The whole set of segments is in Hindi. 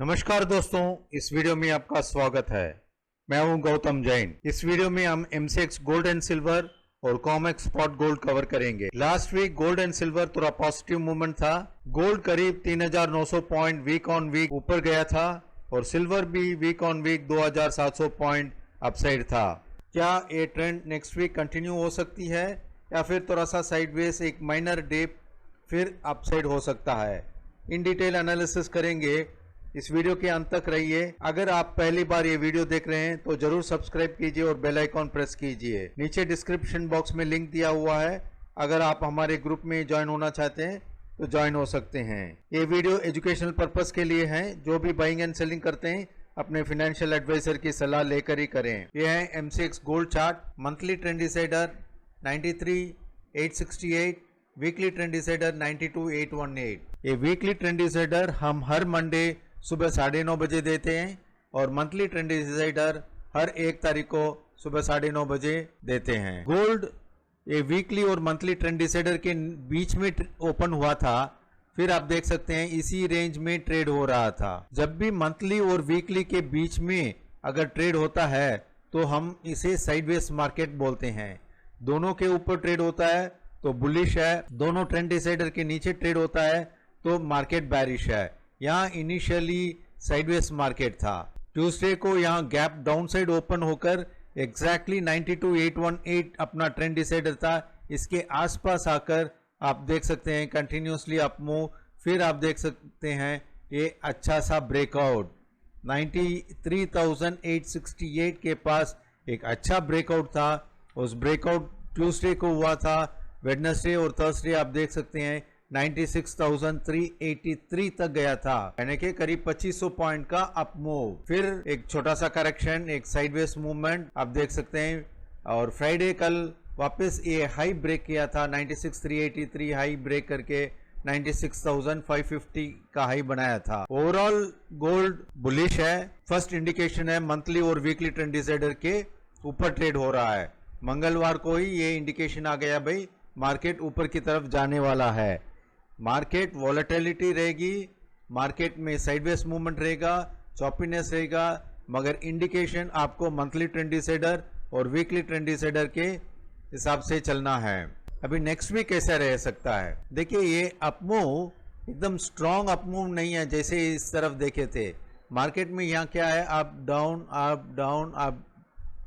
नमस्कार दोस्तों, इस वीडियो में आपका स्वागत है। मैं हूं गौतम जैन। इस वीडियो में हम एमसीएक्स गोल्ड एंड सिल्वर और कॉमेक्स स्पॉट गोल्ड कवर करेंगे। Last week gold and silver थोड़ा पॉजिटिव मूवमेंट था। गोल्ड करीब 3900 पॉइंट वीक ऑन वीक ऊपर गया था और सिल्वर भी week on week 2700 point upside था। क्या ये ट्रेंड नेक्स्ट वीक कंटिन्यू हो सकती है या फिर थोड़ा सा साइडवेज एक माइनर डिप फिर अपसाइड हो सकता है? इन डिटेल एनालिसिस करेंगे। इस वीडियो के अंत तक रहिए। अगर आप पहली बार ये वीडियो देख रहे हैं तो जरूर सब्सक्राइब कीजिए और बेल आइकॉन प्रेस कीजिए। नीचे डिस्क्रिप्शन बॉक्स में लिंक दिया हुआ है। अगर आप हमारे ग्रुप में ज्वाइन होना चाहते हैं तो ज्वाइन हो सकते हैं। ये वीडियो एजुकेशनल पर्पस के लिए है। जो भी बाइंग एंड सेलिंग करते हैं अपने फाइनेंशियल एडवाइजर की सलाह लेकर ही करें। यह है MCX gold chart. Monthly trend decider 93,868, weekly trend decider 92,818। ये वीकली ट्रेंड डिसाइडर हम हर मंडे सुबह 9:30 बजे देते हैं और मंथली ट्रेंड डिसाइडर हर 1 तारीख को सुबह 9:30 बजे देते हैं। गोल्ड ये वीकली और मंथली ट्रेंड डिसाइडर के बीच में ओपन हुआ था, फिर आप देख सकते हैं इसी रेंज में ट्रेड हो रहा था। जब भी मंथली और वीकली के बीच में अगर ट्रेड होता है तो हम इसे साइडवेज मार्केट बोलते हैं। दोनों के ऊपर ट्रेड होता है तो बुलिश है, दोनों ट्रेंड डिसाइडर के नीचे ट्रेड होता है तो मार्केट बैरिश है। यहाँ इनिशियली साइडवेज मार्केट था। ट्यूसडे को यहाँ गैप डाउन साइड ओपन होकर एग्जैक्टली 92,818 अपना ट्रेंड डिसाइडर था। इसके आसपास आकर आप देख सकते हैं कंटिन्यूसली अप मूव। फिर आप देख सकते हैं ये अच्छा सा ब्रेकआउट 93,868 के पास एक अच्छा ब्रेकआउट था। उस ब्रेकआउट ट्यूसडे को हुआ था। वेडनेसडे और थर्सडे आप देख सकते हैं 96,383 तक गया था, यानी कि करीब 2500 पॉइंट का अप मूव। फिर एक छोटा सा करेक्शन, एक साइडवेज मूवमेंट आप देख सकते हैं। और फ्राइडे कल वापस ये हाई ब्रेक किया था 96,383 हाई ब्रेक करके 96,550 का हाई बनाया था। ओवरऑल गोल्ड बुलिश है। फर्स्ट इंडिकेशन है मंथली और वीकली ट्रेंड डिसाइडर के ऊपर ट्रेड हो रहा है। मंगलवार को ही ये इंडिकेशन आ गया भाई मार्केट ऊपर की तरफ जाने वाला है। मार्केट वॉलेटिलिटी रहेगी, मार्केट में साइडवेज मूवमेंट रहेगा, चॉपीनेस रहेगा, मगर इंडिकेशन आपको मंथली ट्रेंड डिसाइडर और वीकली ट्रेंड डिसाइडर के हिसाब से चलना है। अभी नेक्स्ट वीक कैसा रह सकता है? देखिए ये अपमूव एकदम स्ट्रॉन्ग अपमूव नहीं है जैसे इस तरफ देखे थे। मार्केट में यहाँ क्या है, up down up down up,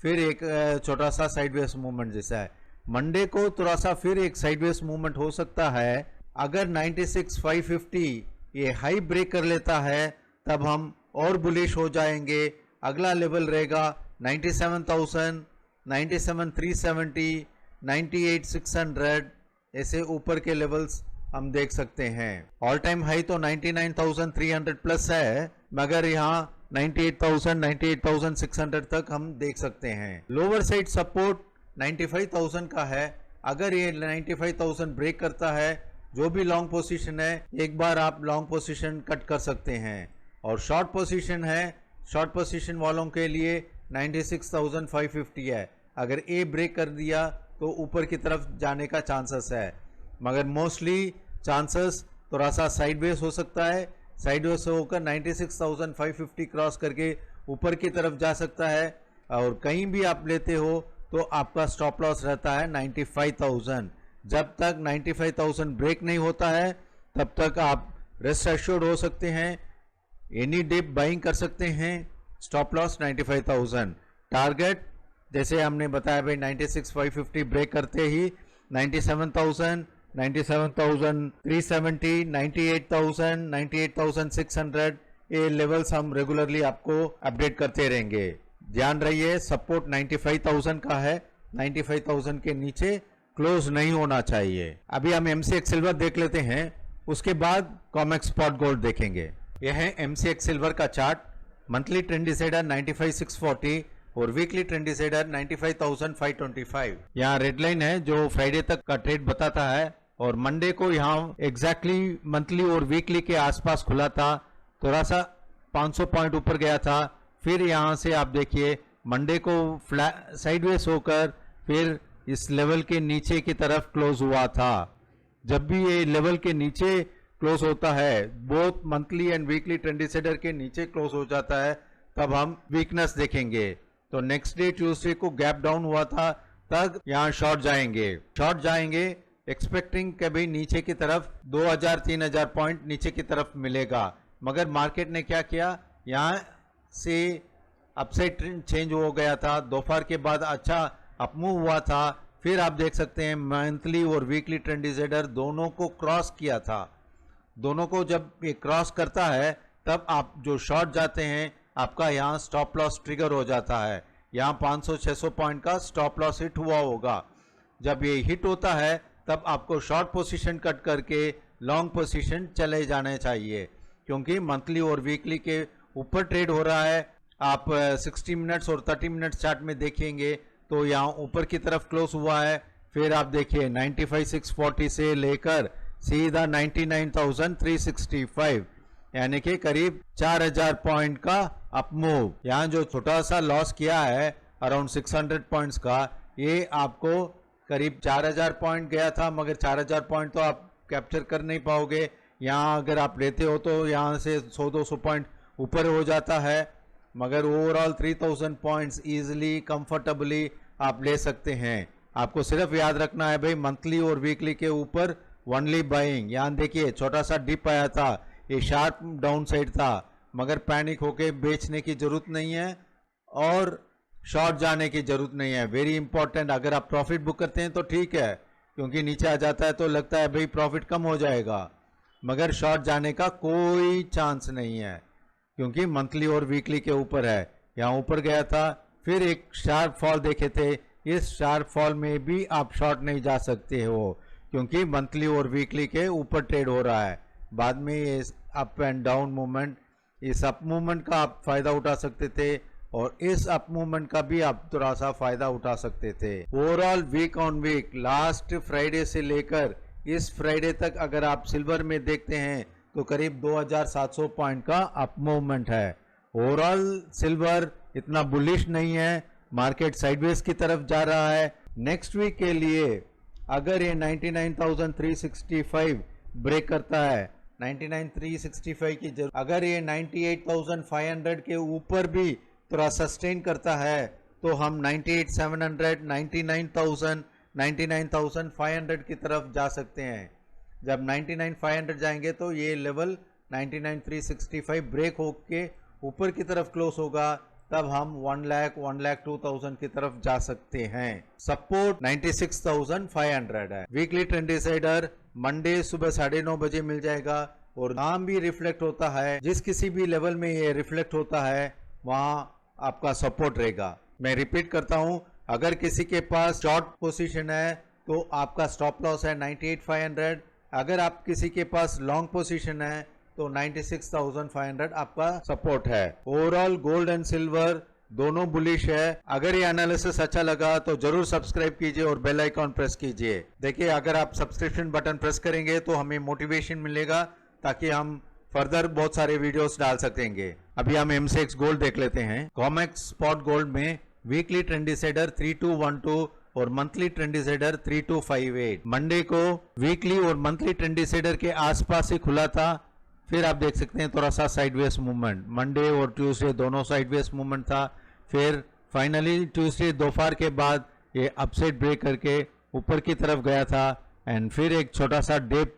फिर एक छोटा सा साइडवेज मूवमेंट जैसा है। मंडे को थोड़ा सा फिर एक साइडवेज मूवमेंट हो सकता है। अगर 96,550 ये हाई ब्रेक कर लेता है तब हम और बुलिश हो जाएंगे। अगला लेवल रहेगा 97,000, 97,370, 98,600, ऐसे ऊपर के लेवल्स हम देख सकते हैं। ऑल टाइम हाई तो 99,300 प्लस है, मगर यहाँ 98,000, 98,600 तक हम देख सकते हैं। लोअर साइड सपोर्ट 95,000 का है। अगर ये 95,000 ब्रेक करता है, जो भी लॉन्ग पोजीशन है एक बार आप लॉन्ग पोजीशन कट कर सकते हैं। और शॉर्ट पोजीशन है, शॉर्ट पोजीशन वालों के लिए 96,550 है। अगर ए ब्रेक कर दिया तो ऊपर की तरफ जाने का चांसेस है, मगर मोस्टली चांसेस थोड़ा सा साइडवेज हो सकता है। साइडवेज होकर 96,550 क्रॉस करके ऊपर की तरफ जा सकता है। और कहीं भी आप लेते हो तो आपका स्टॉप लॉस रहता है 95,000। जब तक 95,000 ब्रेक नहीं होता है तब तक आप रेस्ट एश्योर्ड हो सकते हैं। एनी डिप बाइंग कर सकते हैं। Stop loss 95,000। टारगेट जैसे हमने बताया भाई 96,550 ब्रेक करते ही 97,000, 97,370, 98,000, 98,600 ये लेवल्स हम रेगुलरली आपको अपडेट करते रहेंगे। ध्यान रहिए सपोर्ट 95,000 का है, 95,000 के नीचे क्लोज नहीं होना चाहिए। अभी हम एमसीएक्स सिल्वर देख लेते हैं, उसके बाद कॉमेक्स स्पॉट गोल्ड देखेंगे। यह है एमसीएक्स सिल्वर का चार्ट। मंथली ट्रेंड डिसाइडर 95,640 और वीकली ट्रेंड डिसाइडर 95,525। यहाँ रेड लाइन है जो फ्राइडे तक का ट्रेड बताता है और मंडे को यहाँ एग्जैक्टली मंथली और वीकली के आसपास खुला था। थोड़ा सा 500 पॉइंट ऊपर गया था। फिर यहाँ से आप देखिए मंडे को साइडवेज होकर फिर इस लेवल के नीचे की तरफ क्लोज हुआ था। जब भी ये लेवल के नीचे क्लोज होता है, both monthly and weekly trend decider के नीचे क्लोज हो जाता है, तब हम वीकनेस देखेंगे। तो नेक्स्ट डे ट्यूसडे को गैप डाउन हुआ था, तब यहाँ शॉर्ट जाएंगे एक्सपेक्टिंग कि भाई नीचे की तरफ 2000-3000 पॉइंट नीचे की तरफ मिलेगा। मगर मार्केट ने क्या किया, यहाँ से अपसाइड ट्रेंड चेंज हो गया था, दोपहर के बाद अच्छा अपमूव हुआ था। फिर आप देख सकते हैं मंथली और वीकली ट्रेंड डिसाइडर दोनों को क्रॉस किया था। दोनों को जब ये क्रॉस करता है तब आप जो शॉर्ट जाते हैं, आपका यहाँ स्टॉप लॉस ट्रिगर हो जाता है। यहाँ 500-600 पॉइंट का स्टॉप लॉस हिट हुआ होगा। जब ये हिट होता है तब आपको शॉर्ट पोजीशन कट करके लॉन्ग पोजीशन चले जाने चाहिए, क्योंकि मंथली और वीकली के ऊपर ट्रेड हो रहा है। आप 60 मिनट्स और 30 मिनट्स चार्ट में देखेंगे तो यहाँ ऊपर की तरफ क्लोज हुआ है। फिर आप देखिए 95,640 से लेकर सीधा 99,365, यानी कि करीब 4000 पॉइंट का अपमूव। यहाँ जो छोटा सा लॉस किया है अराउंड 600 पॉइंट्स का, ये आपको करीब 4000 पॉइंट गया था, मगर 4000 पॉइंट तो आप कैप्चर कर नहीं पाओगे। यहाँ अगर आप लेते हो तो यहाँ से 100-200 पॉइंट ऊपर हो जाता है, मगर ओवरऑल 3000 पॉइंट्स इजीली कंफर्टेबली आप ले सकते हैं। आपको सिर्फ याद रखना है भाई मंथली और वीकली के ऊपर ओनली बाइंग। यहाँ देखिए छोटा सा डिप आया था, ये शार्प डाउन साइड था, मगर पैनिक होके बेचने की जरूरत नहीं है और शॉर्ट जाने की जरूरत नहीं है। वेरी इंपॉर्टेंट, अगर आप प्रॉफिट बुक करते हैं तो ठीक है, क्योंकि नीचे आ जाता है तो लगता है भाई प्रॉफिट कम हो जाएगा, मगर शॉर्ट जाने का कोई चांस नहीं है, क्योंकि मंथली और वीकली के ऊपर है। यहाँ ऊपर गया था, फिर एक शार्प फॉल देखे थे, इस शार्प फॉल में भी आप शॉर्ट नहीं जा सकते हो, क्योंकि मंथली और वीकली के ऊपर ट्रेड हो रहा है। बाद में ये अप एंड डाउन मूवमेंट, इस अप मूवमेंट का आप फायदा उठा सकते थे और इस अप मूवमेंट का भी आप थोड़ा सा फायदा उठा सकते थे। Overall week on week last Friday से लेकर इस फ्राइडे तक अगर आप सिल्वर में देखते हैं तो करीब 2700 पॉइंट का अप मूवमेंट है। ओवरऑल सिल्वर इतना बुलिश नहीं है, मार्केट साइडवेज की तरफ जा रहा है। नेक्स्ट वीक के लिए अगर ये 99,365 ब्रेक करता है, 99,365 की जरूरत, अगर ये 98,500 के ऊपर भी थोड़ा सस्टेन करता है तो हम 98,700, 99,000, 99,500 की तरफ जा सकते हैं। जब 99,500 जाएंगे तो ये लेवल 99,365 ब्रेक होके ऊपर की तरफ क्लोज होगा, तब हम 1,02,000 की तरफ जा सकते हैं। सपोर्ट 96,500 है। वीकली ट्रेंड डिसाइडर मंडे सुबह 9:30 बजे मिल जाएगा और नाम भी रिफ्लेक्ट होता है, जिस किसी भी लेवल में ये रिफ्लेक्ट होता है वहां आपका सपोर्ट रहेगा। मैं रिपीट करता हूं, अगर किसी के पास शॉर्ट पोजीशन है तो आपका स्टॉप लॉस है 98,500, अगर आप किसी के पास लॉन्ग पोजीशन है तो 96,500 आपका सपोर्ट है। ओवरऑल गोल्ड एंड सिल्वर दोनों बुलिश है। अगर ये एनालिसिस अच्छा लगा तो जरूर सब्सक्राइब कीजिए और बेल आइकॉन प्रेस कीजिए। देखिए अगर आप सब्सक्रिप्शन बटन प्रेस करेंगे तो हमें मोटिवेशन मिलेगा, ताकि हम फर्दर बहुत सारे वीडियोस डाल सकेंगे। अभी हम MCX गोल्ड देख लेते हैं। कॉमेक्स स्पॉट गोल्ड में वीकली ट्रेंड डिसाइडर 3212 और मंथली ट्रेंड डिसाइडर 3258। मंडे को वीकली और मंथली ट्रेंड डिसाइडर के आसपास ही खुला था, फिर आप देख सकते हैं थोड़ा सा साइडवेज मूवमेंट। मंडे और ट्यूसडे दोनों साइडवेज मूवमेंट था, फिर फाइनली ट्यूसडे दोपहर के बाद ये अपसाइड ब्रेक करके ऊपर की तरफ गया था एंड फिर एक छोटा सा डिप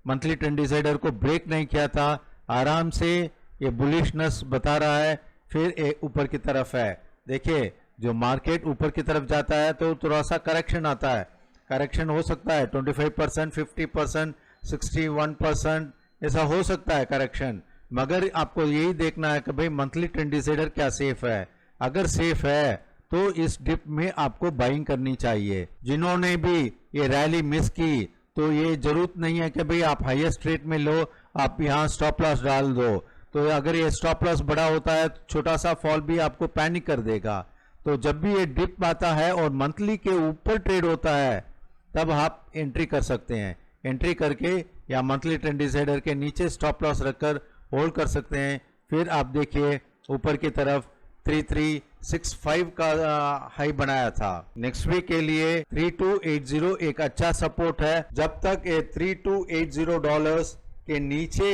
मंथली ट्रेंड डिसाइडर को ब्रेक नहीं किया था। आराम से ये बुलिशनेस बता रहा है, फिर ये ऊपर की तरफ है। देखिए जो मार्केट ऊपर की तरफ जाता है तो थोड़ा सा करेक्शन आता है, करेक्शन हो सकता है 25%, 50%, 61%, ऐसा हो सकता है करेक्शन, मगर आपको यही देखना है कि भाई मंथली ट्रेंड डिसाइडर क्या सेफ है। अगर सेफ है तो इस डिप में आपको बाइंग करनी चाहिए। जिन्होंने भी ये रैली मिस की तो ये जरूरत नहीं है कि भाई आप हाईएस्ट रेट में लो, आप यहाँ स्टॉप लॉस डाल दो। तो अगर ये स्टॉप लॉस बड़ा होता है तो छोटा सा फॉल भी आपको पैनिक कर देगा। तो जब भी ये डिप आता है और मंथली के ऊपर ट्रेड होता है तब आप एंट्री कर सकते हैं। एंट्री करके या मंथली ट्रेंड डिसाइडर के नीचे स्टॉप लॉस रखकर होल्ड कर सकते हैं। फिर आप देखिए ऊपर की तरफ 33 3265 का हाई बनाया था। नेक्स्ट वीक के लिए 3280 एक अच्छा सपोर्ट है। जब तक ये $3280 के नीचे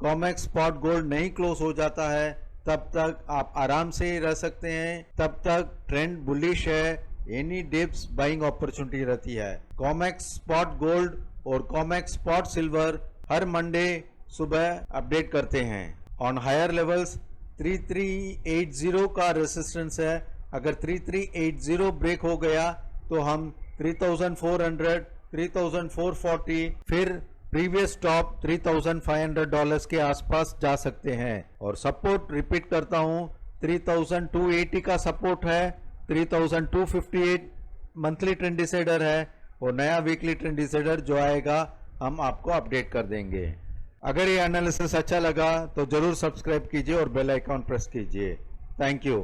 कॉमेक्स स्पॉट गोल्ड नहीं क्लोज हो जाता है तब तक आप आराम से रह सकते हैं। तब तक ट्रेंड बुलिश है, एनी डिप्स बाइंग अपॉर्चुनिटी रहती है। कॉमेक्स स्पॉट गोल्ड और कॉमेक्स स्पॉट सिल्वर हर मंडे सुबह अपडेट करते हैं। ऑन हायर लेवल्स 3380 का रेसिस्टेंस है। अगर 3380 ब्रेक हो गया तो हम 3400, 3440 फिर प्रीवियस टॉप $3500 के आसपास जा सकते हैं। और सपोर्ट रिपीट करता हूं, 3280 का सपोर्ट है, 3258 मंथली ट्रेंड डिसाइडर है और नया वीकली ट्रेंड डिसाइडर जो आएगा हम आपको अपडेट कर देंगे। अगर ये एनालिसिस अच्छा लगा तो जरूर सब्सक्राइब कीजिए और बेल आइकॉन प्रेस कीजिए। Thank you.